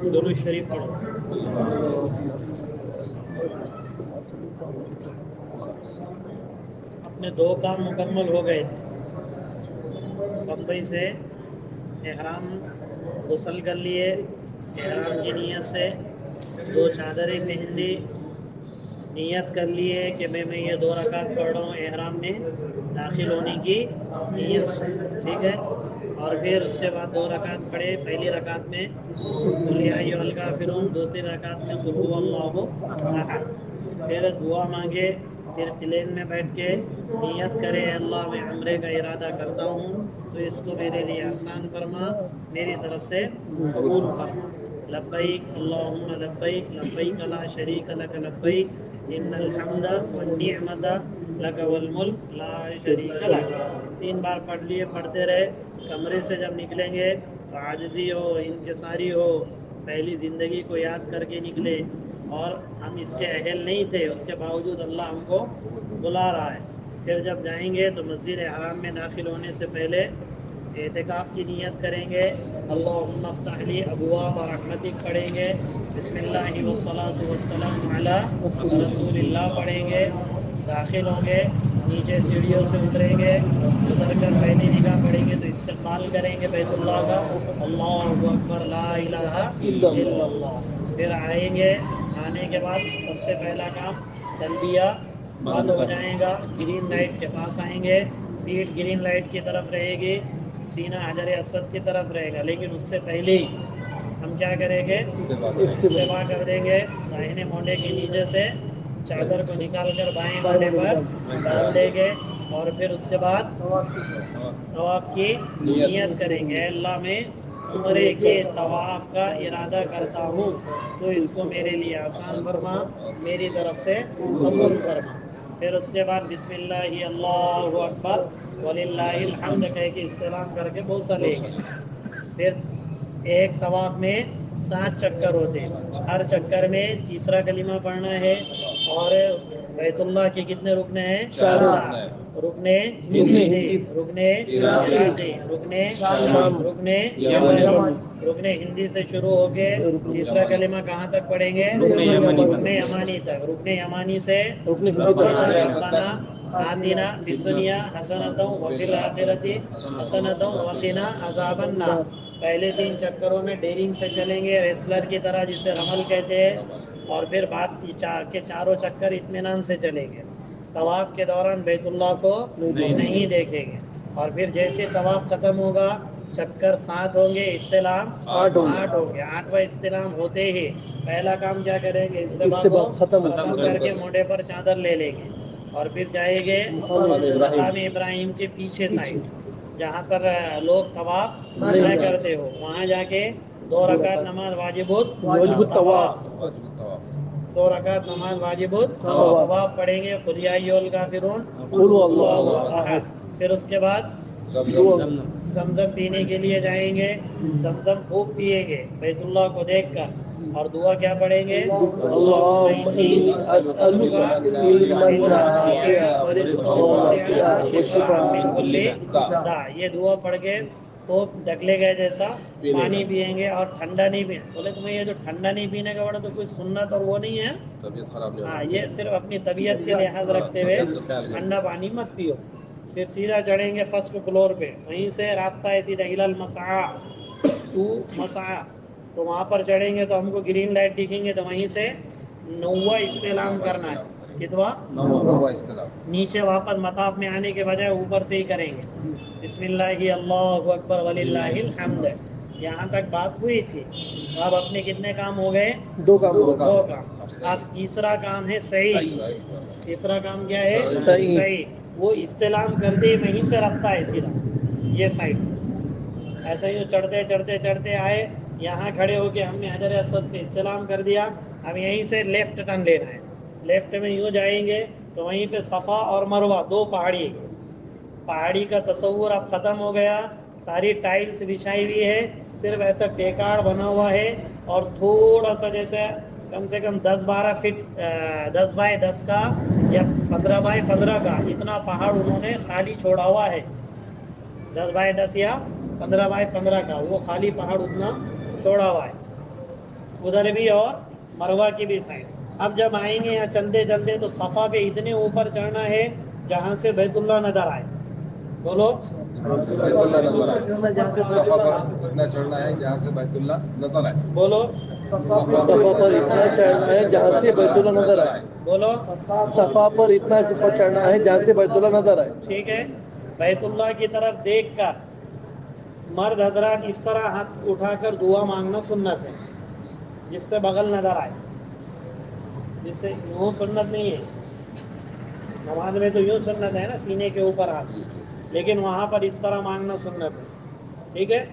درود شریف پڑھو. اپنے 2 کام مکمل ہو گئے تھے. بمبئی سے احرام غسل کر لیے، احرام کی نیت سے 2 چادریں پہن لی، نیت کر لیے کہ میں یہ 2 رکعت پڑھ رہا ہوں احرام میں داخل ہونے کی نیت سے، ٹھیک ہے. اور پھر اس کے بعد 2 رکعت پڑھے. پہلی رکعت میں قل یا ایھا الکافرون، دوسری رکعت میں قل ھو اللہ احد. پھر دعا مانگے، پھر پلین میں بیٹھ کے نیت کرے اللہ میں عمرے کا ارادہ کرتا ہوں تو اس کو میرے لیے آسان فرما، میری طرف سے قبول فرما. لبیک اللہم لبیک لبیک لا شریک لک لبیک ان الحمد والنعمت لک والملک لا شریک لک. 3 بار پڑھ لیے، پڑھتے رہے. کمرے سے جب نکلیں گے تو عاجزی ہو، انکساری ہو، پہلی زندگی کو یاد کر کے نکلے. اور ہم اس کے اہل نہیں تھے، اس کے باوجود اللہ ہم کو بلا رہا ہے. پھر جب جائیں گے تو مسجد حرام میں داخل ہونے سے پہلے اعتکاف کی نیت کریں گے. اللہم افتح لی ابواب رحمتک پڑھیں گے. بسم اللہ والصلاۃ والسلام علی رسول اللہ پڑھیں گے. داخل ہوں گے، نیچے سیڑھیوں سے اتریں گے، اتر کر پہلی نگاہ پڑھیں گے تو استقبال کریں گے بیت اللہ کا، اللہ اکبر لا الہ الا اللہ. پھر آئیں گے، آنے کے بعد سب سے پہلا کام تلبیہ بند ہو جائے گا. گرین لائٹ کے پاس آئیں گے، پیٹھ گرین لائٹ کی طرف رہے گی، سینہ حجر اسود کی طرف رہے گا. لیکن اس سے پہلے ہی ہم کیا کریں گے؟ استوا کر دیں گے. داہنے مونڈے کے نیچے سے چادر کو نکال کر بائیں مونڈے پر ڈال دیں گے. اور پھر اس کے بعد طواف کی نیت کریں گے. اللہ میں عمرے کے طواف کا ارادہ کرتا ہوں تو اس کو میرے لیے آسان فرما، میری طرف سے قبول فرما. پھر اس کے بعد بسم اللہ اللہ اکبر وللہ الحمد کہہ کے استعلام کر کے بوسہ لیں گے. پھر ایک طواف میں 7 چکر ہوتے ہیں، ہر چکر میں تیسرا کلمہ پڑھنا ہے. اور بیت اللہ کے کتنے رکن ہیں؟ 4. رکن ہندی، رکن عراقی، رکن شام، رکن یمنی. رکن ہندی سے شروع ہو کے تیسرا کلمہ کہاں تک پڑھیں گے؟ رکن یمانی تک. رکن یمانی سے ربنا آتنا فی الدنیا حسنۃ وفی الآخرۃ حسنۃ وقنا عذاب النار. پہلے 3 چکروں میں ڈیرنگ سے چلیں گے، ریسلر کی طرح جسے رمل کہتے ہیں. اور پھر بعد کے چاروں چکر اطمینان سے چلیں گے. طواف کے دوران بیت اللہ کو نہیں دیکھیں گے. اور پھر جیسے طواف ختم ہوگا چکر 7 ہوں گے، استلام 8 ہوں گے. 8واں استلام ہوتے ہی پہلا کام کیا کریں گے؟ استلام کو ختم کر کے موڈے پر چادر لے لیں گے. اور پھر جائیں گے مقام ابراہیم کے پیچھے سائڈ جہاں پر لوگ طواف نہ کرتے ہو، وہاں جا کے 2 رکعت نماز واجب الطواف، 2 رکعت نماز واجب الطواف پڑھیں گے. قل یا ایھا الکافرون قل ھو اللہ احد. پھر اس کے بعد زمزم پینے کے لیے جائیں گے. زمزم خوب پیئیں گے بیت اللہ کو دیکھ کر. اور دعا کیا پڑھیں گے؟ اللہم انی اسألک علما نافعا ورزقا واسعا وشفاء من کل داء. یہ دعا پڑھ کے خوب ڈگلے گئے جیسا پانی پئیں گے. اور ٹھنڈا نہیں پینا. بولے تمہیں یہ جو ٹھنڈا نہیں پینے کا بڑا تو کوئی سنت اور وہ نہیں ہے. ہاں، یہ صرف اپنی طبیعت کے لحاظ رکھتے ہوئے ٹھنڈا پانی مت پیو. پھر سیدھا چڑھیں گے فرسٹ فلور پہ، وہیں سے راستہ ہے سیدھا الی المسعی، تو مسعی. تو وہاں پر چڑھیں گے تو ہم کو گرین لائٹ دکھیں گے تو وہیں سے 9واں استعلام کرنا ہے. کتنا؟ 9واں استعلام. نیچے واپس مطاف میں آنے کے بجائے اوپر سے ہی کریں گے. بسم اللہ اللہ اکبر وللہ الحمد. یہاں تک بات ہوئی تھی. اب اپنے کتنے کام ہو گئے؟ 2 کام. اب تیسرا کام ہے صحیح. تیسرا کام کیا ہے؟ صحیح. وہ استعلام کرتے وہیں سے راستہ ہے سیدھا یہ سائڈ. ایسا ہی چڑھتے چڑھتے چڑھتے آئے، یہاں کھڑے ہو کے ہم نے حجر اسود پہ استعلام کر دیا. اب یہیں سے لیفٹ ٹرن لینا ہے. لیفٹ میں یوں جائیں گے تو وہیں پہ صفا اور مروہ 2 پہاڑی کا تصور اب ختم ہو گیا. ساری ٹائلز بچھائی ہوئی ہے، صرف ایسا ٹیکاڑ بنا ہوا ہے. اور تھوڑا سا جیسے کم سے کم 10-12 فٹ 10 بائی 10 کا یا 15 بائی 15 کا اتنا پہاڑ انہوں نے خالی چھوڑا ہوا ہے. 10 بائی 10 یا 15 بائی 15 کا وہ خالی پہاڑ اتنا چھوڑا ہوا ہے. ادھر بھی اور مروہ کی بھی سائڈ. اب جب آئیں گے یہاں چلتے چلتے تو صفا پہ اتنے اوپر چڑھنا ہے جہاں سے بیت اللہ نظر آئے. بولو. بیت اللہ نظر آئے. صفا پر اتنا چڑھنا ہے جہاں سے بیت اللہ نظر آئے. بولو. صفا پر اتنا چڑھنا ہے جہاں سے بیت اللہ نظر آئے. بولو. صفا پر اتنا چڑھنا ہے جہاں سے بیت اللہ نظر آئے. ٹھیک ہے. بیت اللہ کی طرف دیکھ کر مرد حضرات اس طرح ہاتھ اٹھا کر دعا مانگنا سنت ہے جس سے بغل نظر آئے. جس سے یوں سنت نہیں ہے. نماز میں تو یوں سنت ہے نا سینے کے اوپر ہاتھ, لیکن وہاں پر اس طرح مانگنا سنت ہے. ٹھیک ہے.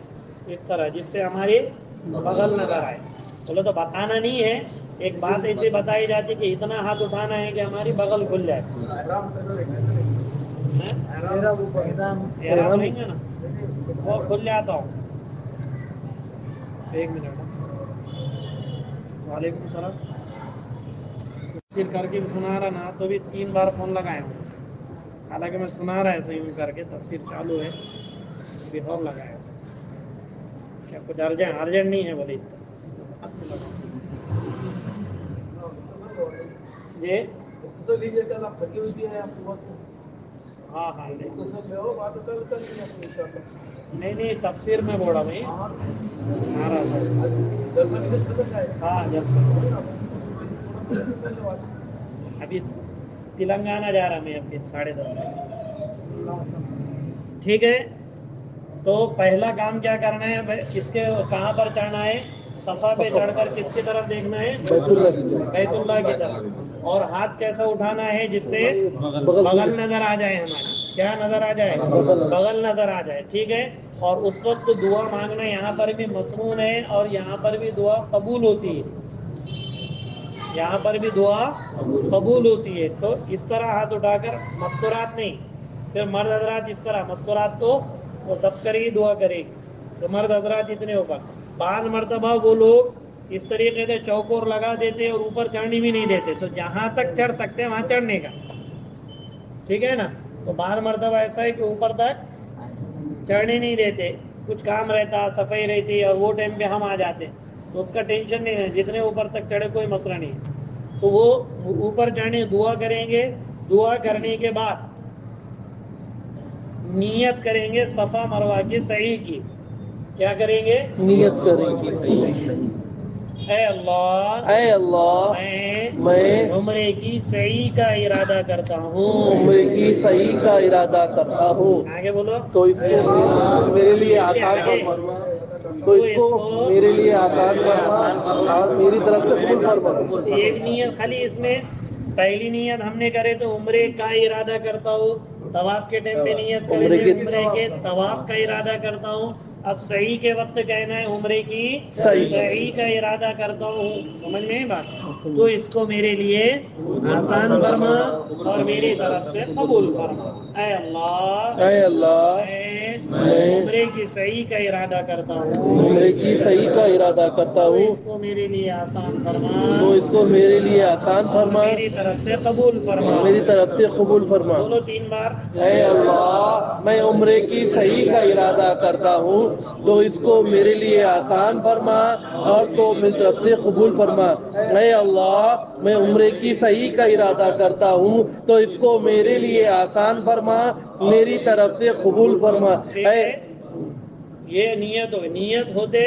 اس طرح جس سے ہماری بغل نظر آئے. بولے تو بتانا نہیں ہے, ایک بات ایسی بتائی جاتی کہ اتنا ہاتھ اٹھانا ہے کہ ہماری بغل کھل جائے. احرام لیں گے نا وہ کھل جاتا ہوں. ایک منٹ. وعلیکم السلام. تفسیر کر کے بھی سنا رہا نا تو بھی 3 بار فون لگائے ہوں. حالانکہ میں سنا رہا ہے صحیح کر کے, تفسیر چالو ہے بھی اور لگایا. کیا کچھ ارجنٹ نہیں ہے بولے جی. ہاں ہاں نہیں تفسیر میں بولا بھائی. ہاں جب سے ابھی تلنگانہ جا رہا میں ابھی 10:30. ٹھیک ہے. تو پہلا کام کیا کرنا ہے, کس کے کہاں پر چڑھنا ہے؟ صفا پہ چڑھ کر کس کی طرف دیکھنا ہے؟ بیت اللہ کی طرف. اور ہاتھ کیسا اٹھانا ہے جس سے بغل نظر آ جائے ہماری. کیا نظر آ جائے؟ بغل نظر آ جائے. ٹھیک ہے. اور اس وقت دعا مانگنا یہاں پر بھی مسنون ہے اور یہاں پر بھی دعا قبول ہوتی ہے. یہاں پر بھی دعا قبول ہوتی ہے. تو اس طرح ہاتھ اٹھا کر, مستورات نہیں, صرف مرد حضرات اس طرح. مستورات تو وہ دب کر ہی دعا کرے گی. تو مرد حضرات اتنے اوپر. بعض مرتبہ وہ لوگ اس طریقے سے چوکور لگا دیتے اور اوپر چڑھنے بھی نہیں دیتے. تو جہاں تک چڑھ سکتے ہیں وہاں چڑھنے کا. ٹھیک ہے نا. تو بعض مرتبہ ایسا ہے کہ اوپر تک چڑھنے نہیں دیتے. کچھ کام رہتا, صفائی رہتی, اور وہ ٹائم پہ ہم آ جاتے تو اس کا ٹینشن نہیں ہے. جتنے اوپر تک چڑھے کوئی مسئلہ نہیں. تو وہ اوپر چڑھنے دعا کریں گے. دعا کرنے کے بعد نیت کریں گے صفا مروہ کی سعی کی. کیا کریں گے؟ نیت کریں گے. اے اللہ, میں عمرے کی سعی کا ارادہ کرتا ہوں. عمرے کی صحیح کا ارادہ کرتا ہوں. آگے بولو. تو اس کو میرے لیے آسان فرما. تو اس کو میرے لیے آسان فرما اور میری طرف سے قبول فرما. ایک نیت خالی اس میں. پہلی نیت ہم نے کرے تو عمرے کا ارادہ کرتا ہوں. طواف کے ٹائم پہ نیت کرے تھے عمرے کے طواف کا ارادہ کرتا ہوں. اب صحیح کے وقت کہنا ہے عمرے کی صحیح کا ارادہ کرتا ہوں. سمجھ میں بات؟ تو اس کو میرے لیے آسان فرما اور میری طرف سے قبول فرما. اے اللہ, میں عمرے کی صحیح کا ارادہ کرتا ہوں. عمرے کی صحیح کا ارادہ کرتا تو ہوں. اس کو میرے لیے آسان فرما. تو اس کو میرے لیے آسان فرما. میری طرف سے قبول فرما. میری طرف سے قبول فرما. بولو 3 بار. اے اللہ, میں عمرے کی صحیح کا ارادہ کرتا ہوں. تو اس کو میرے لیے آسان فرما اور تو میری طرف سے قبول فرما. اے اللہ, میں عمرے کی صحیح کا ارادہ کرتا ہوں. تو اس کو میرے لیے آسان فرما, میری طرف سے قبول فرما. یہ نیت ہو. نیت ہوتے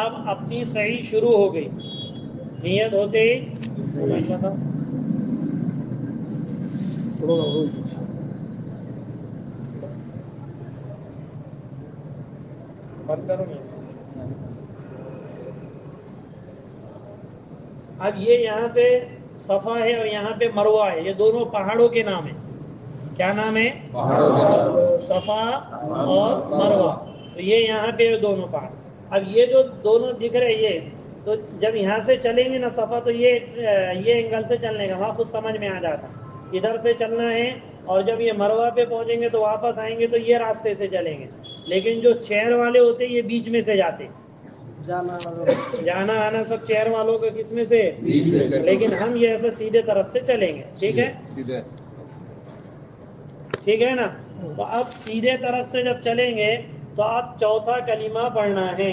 اب اپنی صحیح شروع ہو گئی. نیت ہوتے ہی بند کرو نا. اب یہ یہاں پہ صفا ہے اور یہاں پہ مروہ ہے. یہ دونوں پہاڑوں کے نام ہیں. کیا نام ہے؟ صفا اور مروہ. تو یہ یہاں پہ دونوں پہاڑ. اب یہ جو دونوں دکھ رہے یہ, تو جب یہاں سے چلیں گے نا صفا تو یہ اینگل سے چلنے کا وہاں کچھ سمجھ میں آ جاتا. ادھر سے چلنا ہے اور جب یہ مروہ پہ پہنچیں گے تو واپس آئیں گے تو یہ راستے سے چلیں گے. لیکن جو چہر والے ہوتے یہ بیچ میں سے جاتے. جانا آنا سب چہر والوں کا کس میں سے؟ لیکن ہم یہ ایسے سیدھے طرف سے چلیں گے. ٹھیک ہے, ٹھیک ہے نا. تو اب سیدھے طرف سے جب چلیں گے تو آپ چوتھا کلمہ پڑھنا ہے.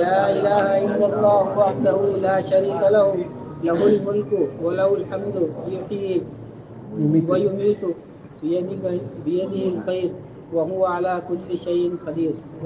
لا إله إلا الله وحده لا شريك له له الملك وله الحمد يحيي ويميت بيده الخير وهو على كل شيء قدير.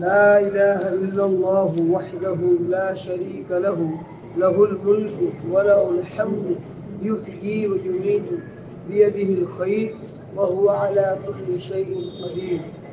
لا إله إلا الله وحده لا شريك له له الملك وله الحمد يحيي ويميت بيده الخير وهو على كل شيء قدير.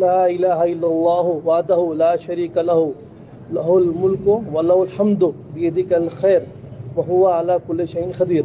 لا إله إلا الله وحده لا شريك له له الملك وله الحمد بيدك الخير وهو على كل شيء قدير.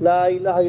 لا إله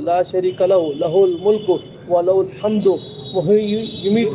لا شريك له له الملك وله الحمد وهو يميت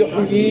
يحيي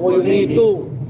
ويميت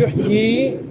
يحيي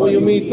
ويميت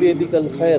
بيدك الخير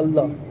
الله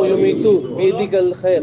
ويميت بيدك الخير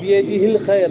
بيده الخير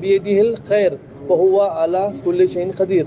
بيده الخير وهو على كل شيء قدير.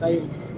خير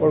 اور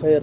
خير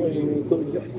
ويميت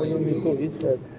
ويميت الخير.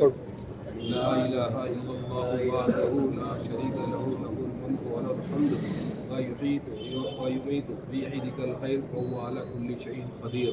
اور لا إله إلا الله وحده لا شريك له له الملك وله الحمد ويحيي ويميت بيدك الخير وهو على كل شيء قدير.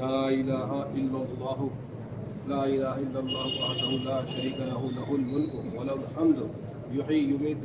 لا إله إلا الله لا إله إلا الله وحده لا شريك له له الملك وله الحمد يحيي ويميت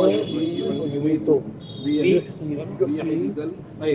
ويميت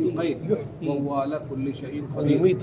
الخير وهو على كل شيء قدير. ويميت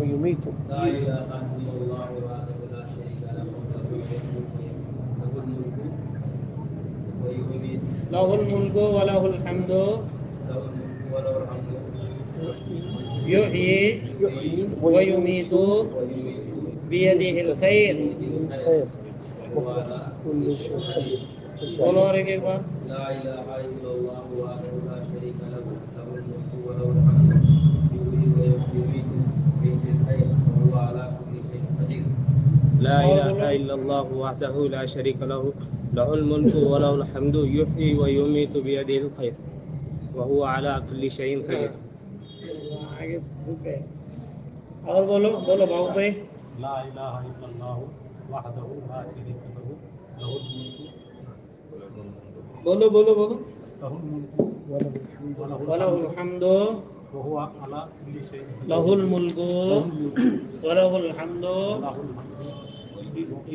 ويميت لا إله إلا الله وحده لا شريك له له الملك ويميت لہ الملک ولہ الحمد له الملك وله الحمد یحیی ویمیت بیدہ الخیر. خیر وهو على كل شيء قدير. بولو اور ایک بار. لا إله إلا الله وحده لا شريك له له الملك وله الحمد يحيي ويميت بيده الخير وهو على كل شيء قدير. لا إله إلا الله وحده لا شريك له له الملك وله الحمد يحيي ويميت بيده الخير وهو على كل شيء قدير. آگے رک گئے. اور بولو بولو بھاؤ بھائی. لا الہ الا اللہ وحدہ لا شریک لہ لہ الملک بولو بولو بولو. لہ الملک ولہ الحمد وهو علی کل شیء لہ الملک ولہ الحمد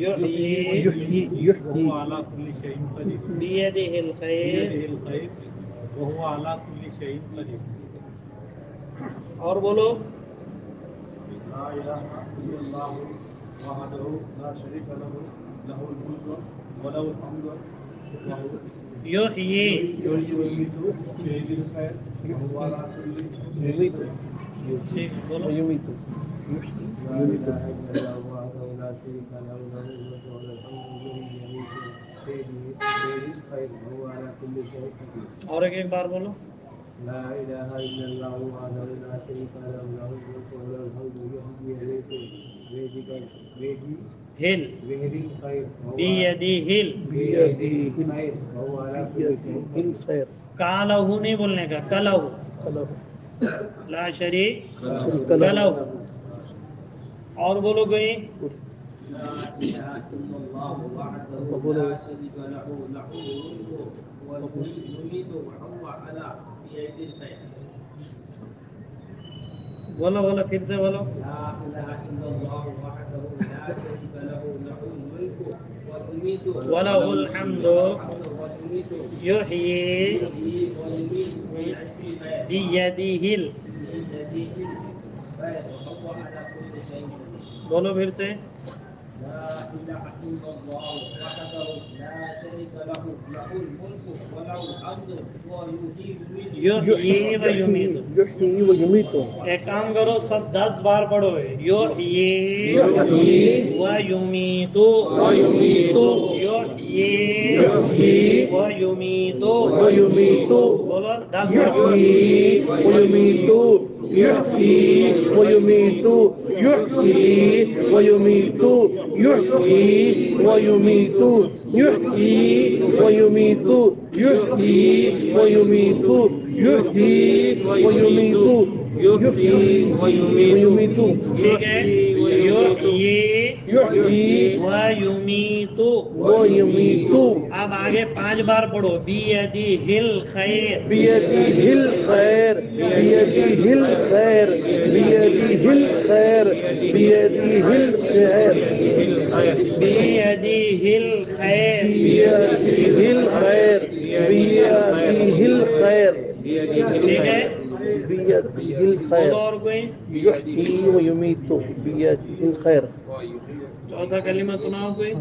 یحیی وهو علی کل شیء قدیر بیدہ الخیر. بیدہ الخیر وهو علی کل شیء قدیر. اور بولو. لا الہ الا اللہ وحدہ لا شریک لہ لہ الملک ولہ الحمد یحیی ویمیت بیدہ الخیر وهو علی کل شیء قدیر. ٹھیک بولو. ويميت لا إله إلا الله وحده لا شريك له له الملك وله الحمد يحيي ويميت بيده الخير وهو على كل شيء قدير. اور ایک بار بولو. لا إله إلا الله وحده لا شريك له له الملك وله الحمد يحيي ويميت ہل بيده الخير بیدہ ہل. بيده الخير وهو على كل شيء قدير. الخير کالہ نہیں بولنے کا، کلہ. له لا شریک شريك لہ. له اور بولو کوئی. لا إله إلا الله وحده لا شريك له له الملك ويميت وهو على بيده الخير. بولو بولو پھر سے بولو. لا إله إلا الله وحده لا شريك له له الملك ويميت وله الحمد ويميت یحیی ويميت بیدہ ہل. وهو على كل شيء قدير. بولو پھر سے. لا إله إلا الله وحده لا شريك له له الملك وله الحمد یحیی ویمیت. يحيي ويميت. ایک کام کرو، سب 10 بار پڑھو. یحیی یحیی ویمیت ویمیت یحیی یحیی ویمیت. ويميت بولو 10 بار. يحيي ويميت يحيي ويميت يحيي ويميت يحيي ويميت يحيي ويميت يحيي ويميت يحيي ويميت يحيي ويميت. ٹھیک ہے. یحیی يحيي ویمیت. ويميت. اب آگے 5 بار پڑھو. بیدہ الخیر. بيده الخير بيده الخير بيده الخير بيده الخير بیدہ الخیر. بيده الخير بيده الخير. ٹھیک ہے. بيده بولو الخير. اور کوئی. يحيي ويميت بيده الخير. چوتھا کلمہ سناؤ کوئی.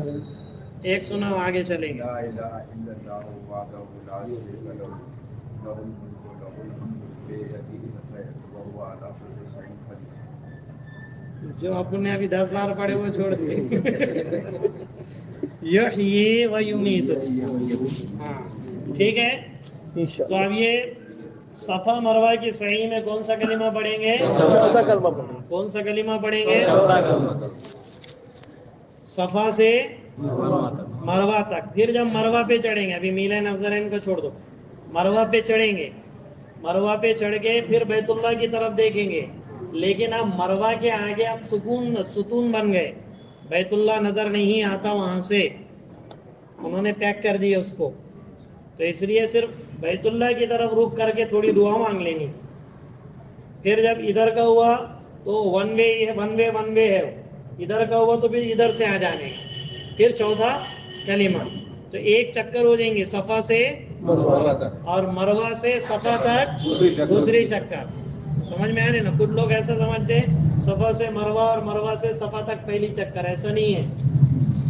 ایک سناؤ، آگے چلیں گے. لا الہ الا اللہ وحدہ لا شریک لہ لہ الملک ولہ الحمد بیدہ الخیر وہو علی کل شیء قدیر. جو اپن نے ابھی 10 بار پڑھے وہ چھوڑ دیں. یحیی ویمیت. ہاں ٹھیک ہے. ان شاء تو اللہ. اب یہ صفا مروہ کی صحیح میں کون سا کلمہ پڑھیں گے؟ چوتھا کلمہ پڑھیں. کون سا کلمہ پڑھیں گے؟ صفا سے مروہ تک. پھر جب مروہ پہ چڑھیں گے، ابھی میلہ افضلین کو چھوڑ دو، مروہ پہ چڑھیں گے. مروہ پہ چڑھ کے پھر بیت اللہ کی طرف دیکھیں گے. لیکن اب مروہ کے آگے اب ستون بن گئے، بیت اللہ نظر نہیں آتا وہاں سے، انہوں نے پیک کر دیا اس کو. تو اس لیے صرف بیت اللہ کی طرف رک کر کے تھوڑی دعا مانگ لینی. پھر جب ادھر کا ہوا تو ون وے ہے، ادھر کا ہوا تو پھر ادھر سے آ جانے. پھر چوتھا کلمہ. تو ایک چکر ہو جائیں گے صفا سے اور مروہ سے صفا تک دوسری چکر. سمجھ میں آ رہے نا؟ کچھ لوگ ایسا سمجھتے ہیں صفا سے مروہ اور مروہ سے صفا تک پہلی چکر. ایسا نہیں ہے.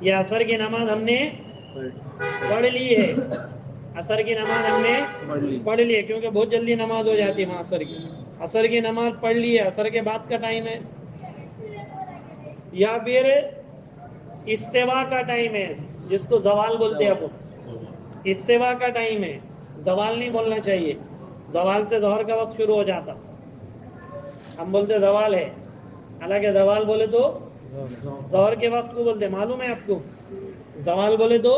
یہ عصر کی نماز ہم نے پڑھ لی ہے، عصر کی نماز ہم نے پڑھ لی ہے، کیونکہ بہت جلدی نماز ہو جاتی ہے وہاں عصر کی. عصر کی نماز پڑھ لی ہے، عصر کے بعد کا ٹائم ہے، یا پھر استوا کا ٹائم ہے جس کو زوال بولتے ہیں اپن، استوا کا ٹائم ہے، زوال نہیں بولنا چاہیے، زوال سے ظہر کا وقت شروع ہو جاتا، ہم بولتے زوال ہے، حالانکہ زوال بولے تو ظہر کے وقت کو بولتے. معلوم ہے آپ کو زوال بولے تو،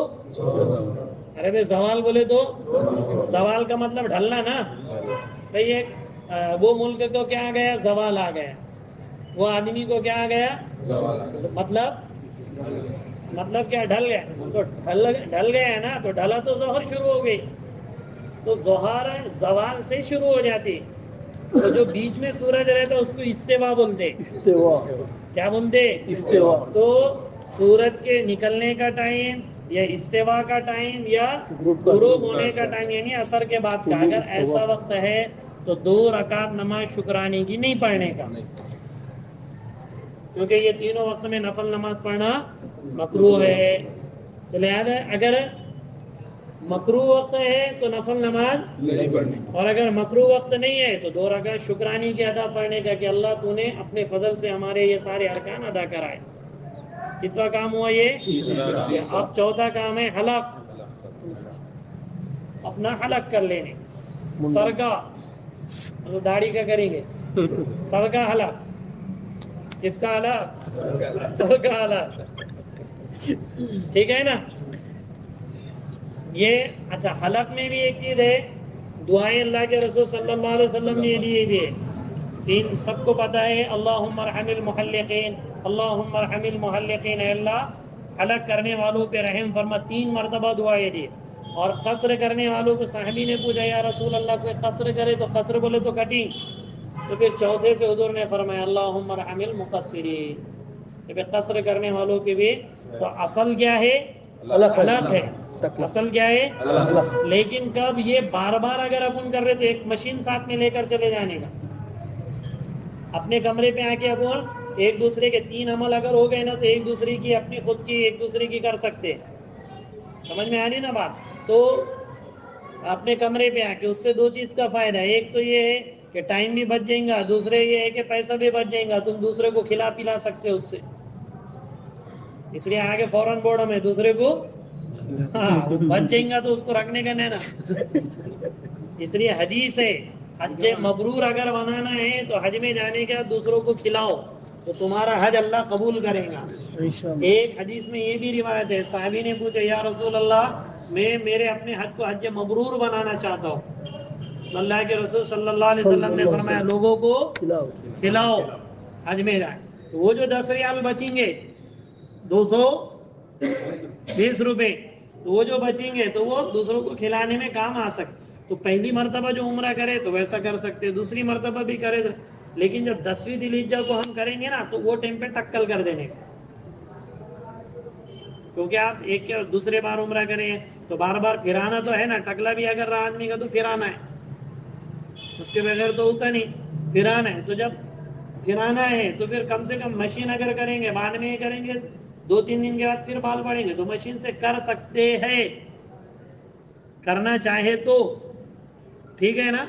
ارے بھائی زوال بولے تو زوال کا مطلب ڈھلنا نا بھائی. ایک وہ ملک کو کیا آ گیا؟ زوال آ گیا. وہ آدمی کو کیا آ گیا؟ مطلب کیا؟ ڈھل گیا. تو ڈھل گیا ہے نا، تو ڈھلا تو ظہر شروع ہو گئی. تو ظہر زوال سے شروع ہو جاتی. تو جو بیچ میں سورج رہتا ہے اس کو استوا بولتے. کیا بولتے؟ استوا. تو سورج کے نکلنے کا ٹائم یا استوا کا ٹائم یا غروب ہونے کا ٹائم، یعنی عصر کے بعد کا، اگر ایسا وقت ہے تو 2 رکعت نماز شکرانے کی نہیں پڑھنے کا، کیونکہ یہ تینوں وقت میں نفل نماز پڑھنا مکروہ ہے. تو لہٰذا اگر مکروہ وقت ہے تو نفل نماز نہیں پڑھنی، اور اگر مکروہ وقت نہیں ہے تو 2 رکعت شکرانی کی ادا پڑھنے کا کہ اللہ تو نے اپنے فضل سے ہمارے یہ سارے ارکان ادا کرائے. کتنا کام ہوا یہ؟ اب چوتھا کام ہے حلق، اپنا حلق کر لینے. سر کا مطلب داڑھی کا کریں گے، سر کا حلق. کس کا حلق؟ سر کا حلق. ٹھیک ہے نا؟ یہ اچھا، حلق میں بھی ایک چیز ہے، دعائیں اللہ کے رسول صلی اللہ علیہ وسلم نے دی بھی ہے. 3 سب کو پتا ہے، اللہم ارحم المحلقین، اللہم ارحم المحلقین، اے اللہ حلق کرنے والوں پہ رحم فرما. 3 مرتبہ دعائیں دی. اور قصر کرنے والوں کو صحابی نے پوچھا یا رسول اللہ کوئی قصر کرے تو قصر بولے تو کٹنگ، تو پھر چوتھے سے حضور نے فرمایا اللہم ارحم المقصرین، تو پھر قصر کرنے والوں کے بھی. تو اصل کیا ہے؟ حلق ہے. اصل کیا ہے؟ لیکن کب یہ بار بار اگر اپن کر رہے تو ایک مشین ساتھ میں لے کر چلے جانے کا. اپنے کمرے پہ آ کے اپن ایک دوسرے کے 3 عمل اگر ہو گئے نا تو ایک دوسرے کی، اپنی خود کی، ایک دوسرے کی کر سکتے. سمجھ میں آ رہی نا بات؟ تو اپنے کمرے پہ آ کے اس سے 2 چیز کا فائدہ ہے. ایک تو یہ ہے کہ ٹائم بھی بچ جائے گا، دوسرے یہ ہے کہ پیسہ بھی بچ جائے گا، تم دوسرے کو کھلا پلا سکتے اس سے. اس لیے آگے فوراً بورڈ میں دوسرے کو بچ جائیں گا تو اس کو رکھنے کا نہیں نا. اس لیے حدیث ہے حج مبرور اگر بنانا ہے تو حج میں جانے کے بعد دوسروں کو کھلاؤ تو تمہارا حج اللہ قبول کرے گا. ایک حدیث میں یہ بھی روایت ہے، صحابی نے پوچھا یا رسول اللہ میں میرے اپنے حج کو حج مبرور بنانا چاہتا ہوں. اللہ کے رسول صلی اللہ علیہ وسلم نے فرمایا لوگوں کو کھلاؤ حج میں جائے. تو وہ جو 10 ریال بچیں گے 220 روپے، تو وہ جو بچیں گے تو وہ دوسروں کو کھلانے میں کام آ سکتے. تو پہلی مرتبہ جو عمرہ کرے تو ویسا کر سکتے، دوسری مرتبہ بھی کرے. لیکن جب 10ویں ذی الحجہ کو ہم کریں گے نا تو وہ ٹائم پہ ٹکل کر دینے کا، کیونکہ آپ ایک یا دوسرے بار عمرہ کریں تو بار بار پھرانا تو ہے نا. ٹکلا بھی اگر رہا آدمی کا تو پھرانا ہے، اس کے بغیر تو ہوتا نہیں، پھرانا ہے. تو جب پھرانا ہے تو پھر کم سے کم مشین اگر کریں گے، بعد میں یہ کریں گے 2-3 دن کے بعد پھر بال پڑیں گے تو مشین سے کر سکتے ہیں، کرنا چاہے تو. ٹھیک ہے نا؟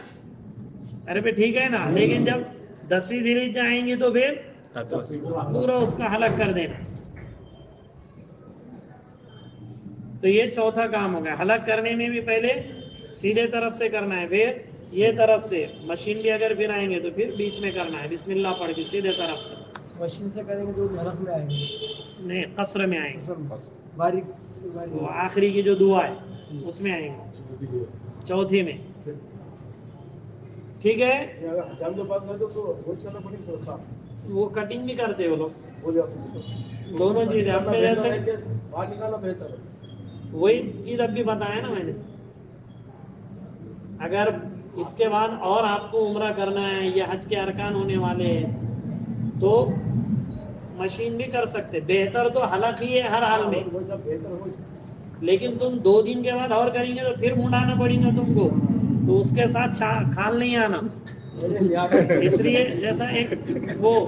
ارے پہ ٹھیک ہے نا. لیکن جب 10ویں ذی الحجہ آئیں گے تو پھر پورا اس کا حلق کر دینا. تو یہ چوتھا کام ہو گیا. حلق کرنے میں بھی پہلے سیدھے طرف سے کرنا ہے، پھر یہ طرف سے. مشین بھی اگر پھر آئیں گے تو پھر بیچ میں کرنا ہے، بسم اللہ پڑھ کے سیدھے طرف سے. مشین سے کریں گے تو حلق میں آئیں گے، نہیں قصر میں آئیں گے. باریک وہ آخری کی جو دعا ہے اس میں آئیں گے، چوتھی میں. ٹھیک ہے؟ وہ کٹنگ بھی کرتے وہ لوگ، دونوں چیزیں اپنے جیسے. باہر نکالنا بہتر ہے. وہی چیز اب بھی بتایا نا میں نے. اگر اس کے بعد اور آپ کو عمرہ کرنا ہے یا حج کے ارکان ہونے والے ہیں تو مشین بھی کر سکتے. بہتر تو حلق ہی ہے ہر حال میں، لیکن تم 2 دن کے بعد اور کریں گے تو پھر منڈانا پڑے گا تم کو، تو اس کے ساتھ کھال نہیں آنا. اس لیے جیسا ایک وہ